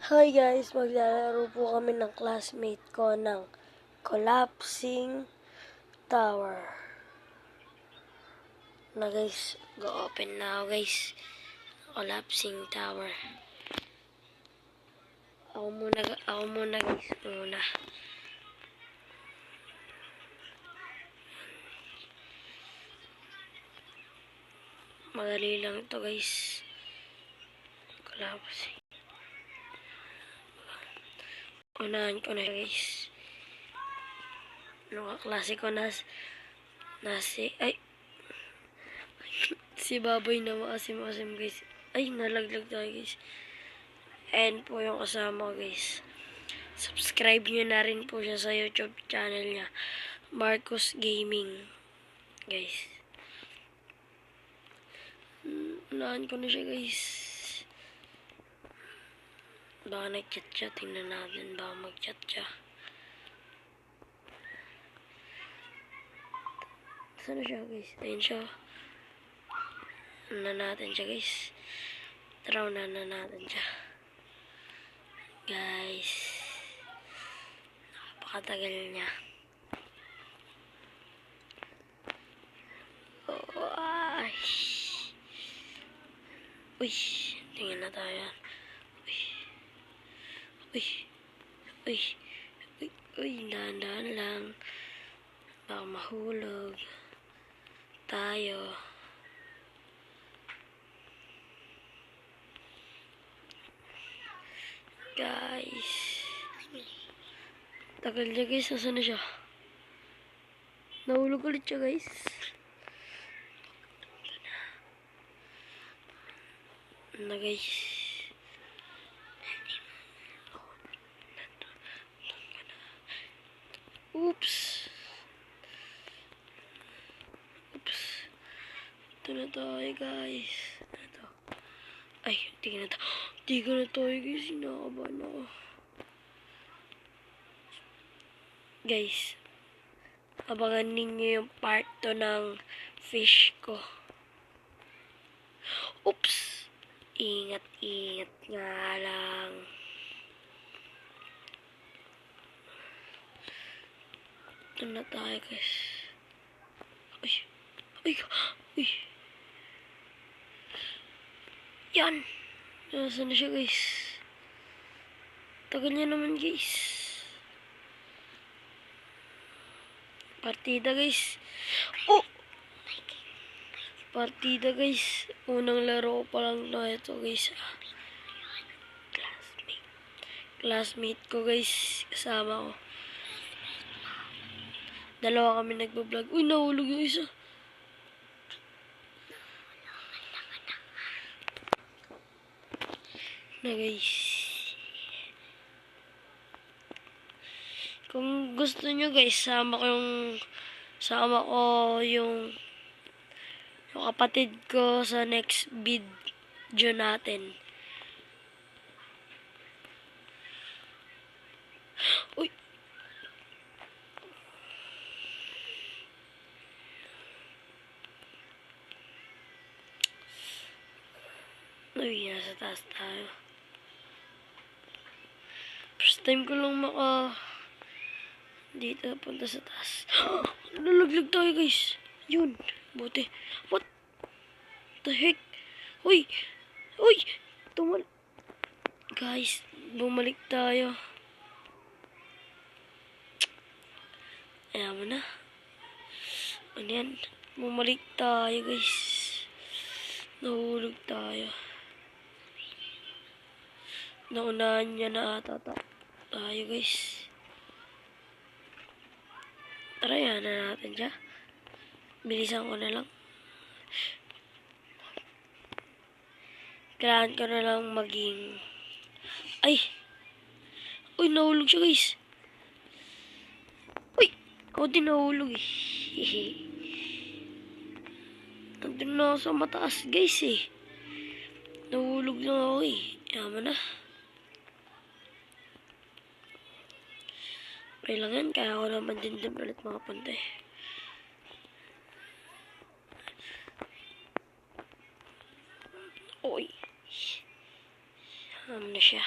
Hi guys, maglalaro po kami ng classmate ko ng Collapsing Tower. Na guys, go open na ako guys. Collapsing Tower. Ako muna guys, muna. Madali lang ito guys. Collapsing. Unahan ko na guys. Ano ka klase ko si Baboy na maasim-asim guys. Ay, nalaglag tayo guys. And po yung kasama ko guys. Subscribe nyo na rin po siya sa YouTube channel niya. Marcos Gaming. Guys. Unahan ko na siya guys. Baka nag-chat siya. Tingnan natin. Baka mag-chat siya. Saan na siya guys? Ayun siya. Unahan natin siya guys. Tara, unahan natin siya. Guys. Napakatagal niya. Oh, ay. Uy. Tingnan na tayo. Uy, dahan-dahan lang. Baka mahulog tayo. Guys. Tagal niya guys. Nasaan na siya? Nahulog ulit siya guys. Na guys. Oops. Ito na tayo guys. Ito. Ay, tingnan na tayo. Tingnan na tayo guys. Sinakabahan ako. Guys. Abangan ninyo yung part 2 ng fish ko. Oops. Ingat nga lang. Ito na tayo guys. Uy. Yan. Nasaan na siya guys? Tagal niya naman guys. Partida guys. Oh! Partida guys. Unang laro pa lang na ito guys. Classmate ko guys. Kasama ko. Dalawa kami nagbablog. Uy, nahulog yung isa. Na guys. Kung gusto nyo guys, sama ko yung kapatid ko sa next video natin. Uy. Uy, nasa taas tayo. First time ko lang dito punta sa taas. Nalaglag tayo guys. Yun. Buti. What the heck? Uy. Guys, bumalik tayo. Ayan mo na. Ano yan? Bumalik tayo guys. Nahulog tayo. Naunahan niya na ata tayo guys. Tara, yan na natin siya. Bilisan ko na lang. Kailangan ko na lang maging... Ay! Uy, nahulog siya guys. Uy! Ako din nahulog eh. Nandun na ako sa mataas guys eh. Nahulog lang ako eh. Yaman na. Okay lang yan, kaya ako naman din ulit makapunta eh. Uy. Na siya.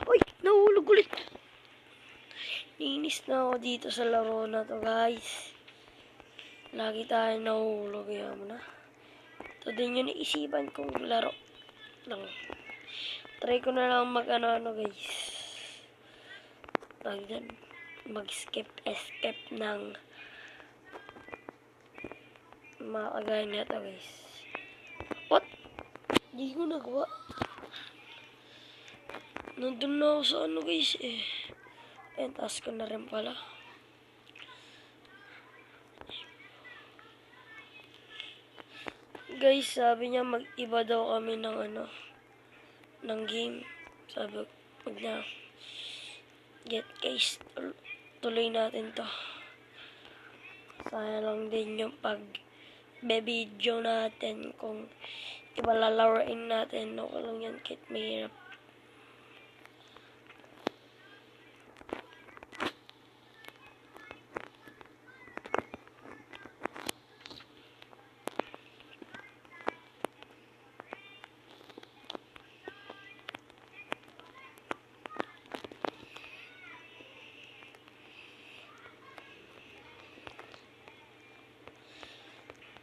Uy, nahulog ulit. Niinis na ako dito sa laro na to, guys. Lagi tayo nahulog. Kaya mo na. Ito din yung naisipan kong laro lang. Try ko na lang mag-ano, guys. Mag-escape ng mga kagaya nito, guys. What? Hindi ko nagawa. Nandun na ako sa ano, guys, eh. And task ko na rin pala. Guys, sabi niya mag-iba daw kami ng ano, ng game. Sabi, wag na. Get guys, tuloy natin to. Sayang lang din yung pag-video natin kung ibalalaroin natin. Okay lang yan, kahit mahirap.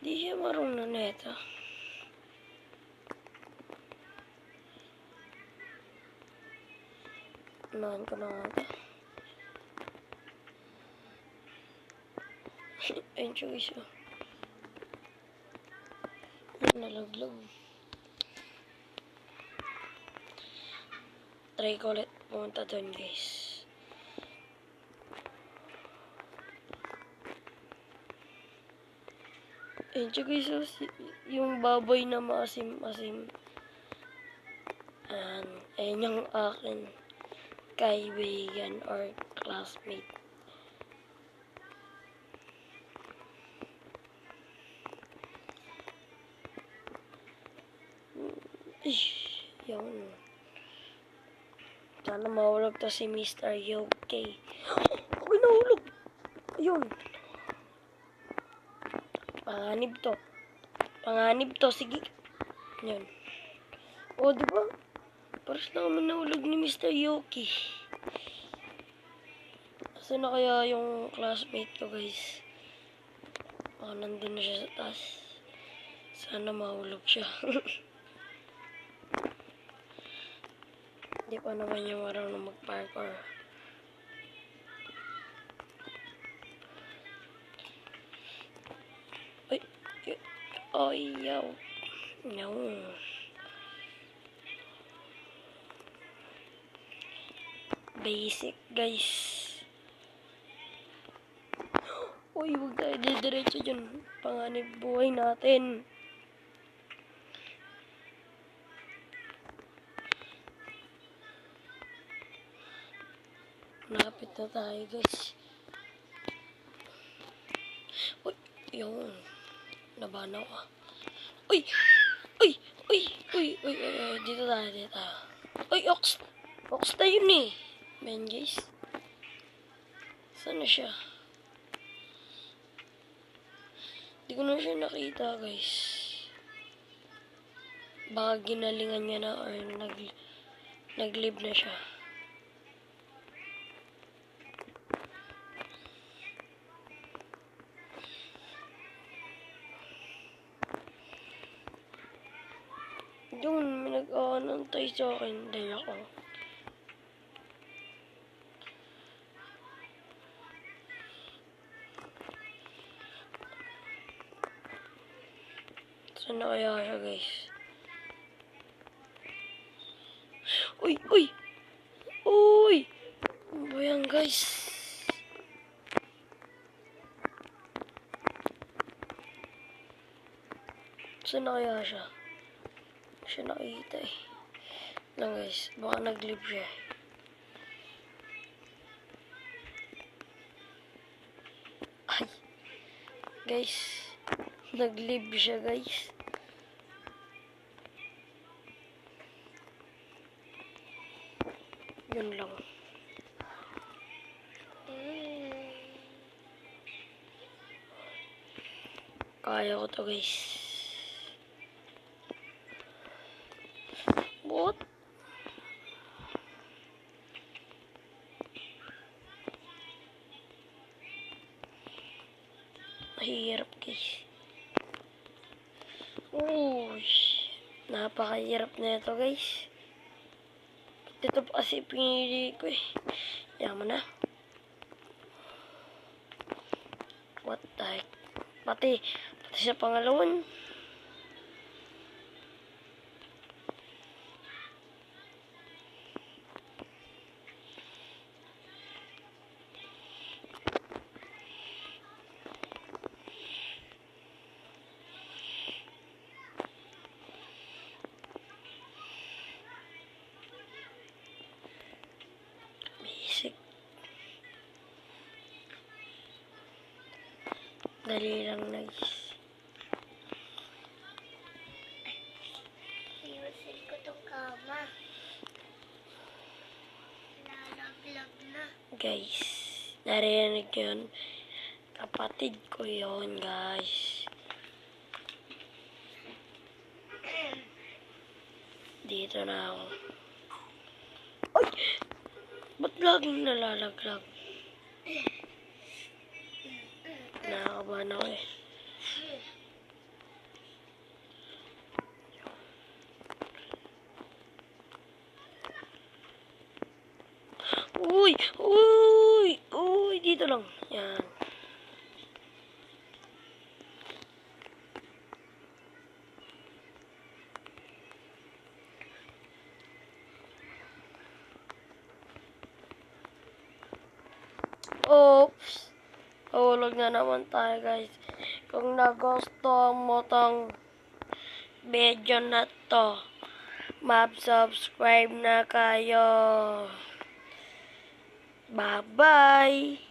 Di siya marunong neto. Unahan ko na nga ito. Ayun siya guys. Nalaglag. Try ko ulit pumunta doon guys. Ayun siya guys. Yung baboy na maasim-asim. Ayun yung akin kaibigan or classmate. Yun. Sana mahulog to si Mr. Yoke. Okay, nahulog. Ayun. Panganib to. Sige. Yun. O, diba? Paras na kami nahulog ni Mr. Yoki. Asa na kaya yung classmate ko, guys? Nandun na siya sa taas. Sana mahulog siya. Hindi pa naman niya marunong mag-parkour. Ay, yaw. No. Basic, guys. Uy, huwag tayo didiretso dyan. Panganib buhay natin. Lapit na tayo, guys. Uy, yun. Nabana ko. Uy! Uy! Uy! Uy! Uy! Uy! Dito tayo, dito. Uy, ox! Ox na yun eh. Man, guys. Saan na siya? Hindi ko na siya nakita, guys. Baka ginalingan niya na or nag-live na siya. Doon, may nag-aanantay sa akin. Dahil ako. Saan na kaya siya, guys? Uy! Uy! Uy! Ano ba yan, guys? Saan na kaya siya? Siya nakita eh. Lang guys, baka nag-live siya. Ay! Guys, nag-live siya guys. Yun lang. Kaya ko to guys. What? Hirap guys. Uy, napakahirap na ito guys. Ito pa kasi pinili ko eh. Yaman na. What the heck? Pati sa pangalawan. Basic. Dali lang na guys. Iwasin ko tong kama. Lalaglag na. Guys, narinig yun. Kapatid ko yun guys. Dito na ako. Ay! Ba't laging nalalaglag? Nakakabahan ako eh. Uy! Uy! Uy! Dito lang. Yan. Oops! Hulog na naman tayo guys. Kung nagustuhan mo tong video na to, subscribe na kayo. Bye-bye!